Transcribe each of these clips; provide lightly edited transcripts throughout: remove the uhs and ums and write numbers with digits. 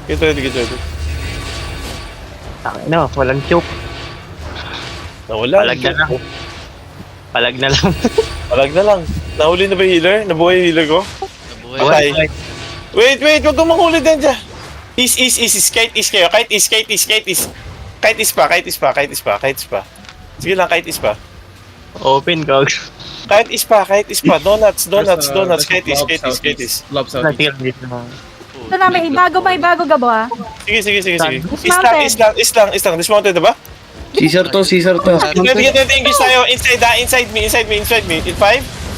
Get ready, get ready. No, walang choke. Nawala. Palag na lang. Palag na lang. Palag na lang. Nahuli na ba yung healer? Nabuhay yung healer ko? Nabuhay. Patay. Wait, huwag kang mahuli din dyan. East. Kite east kayo. Kite east. Kite east pa. Sige lang, kite east pa. Open, gog. Kite east pa. Donuts. Kite east. Lob south. Natil dito. Ito na, may bago gabo ha. Sige. Dismounted. East lang. Dismounted na ba? Caesar to. Get English tayo. Inside me. In 5,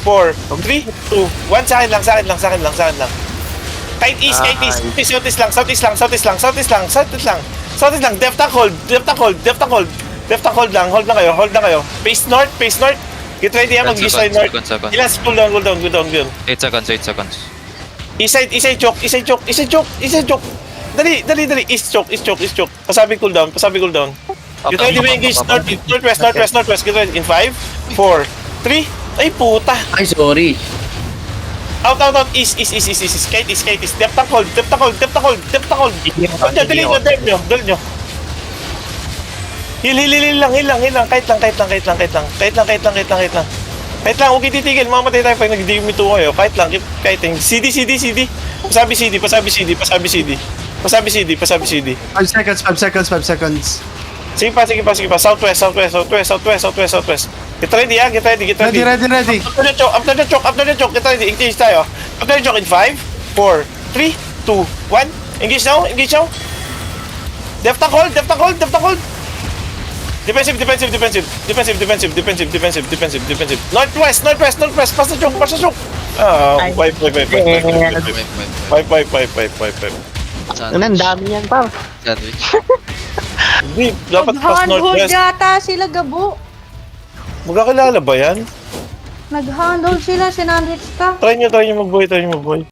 4, 3, 2, 1. Sa akin lang. Kite east. Southeast lang. Depth tank hold lang. Hold na kayo. Face north. Get ready ha, mag-east side north. Ilan, cool down. 8 seconds. East side choke. Dali. East choke. Pasabi cool down. Get ready, may engage northwest. Get ready in 5, 4, 3. Ay puta. Ay, sorry. Out. East. Kite east. Depth tank hold. Dali nyo. Heal lang. Kite lang. Huwag ititigil. Mamatay tayo pag nag-dimito kayo. Kite lang. Keep kiting. CD. Pasabi CD. 5 seconds. Sige pa. Southwest. Get ready. Ready. After the choke. Get ready. Engage tayo. After the choke in 5, 4, 3, 2, 1. Engage now. Depth tank hold. Defensive. Northwest. Pass the choke. Wipe. Ang dami yan, pa. Sandwich. Hindi, dapat pass Nag-handhold northwest. yata sila gabo. Magkakilala ba yan? Nag-handhold sila, sinandwich ka. Try nyo magbuhay.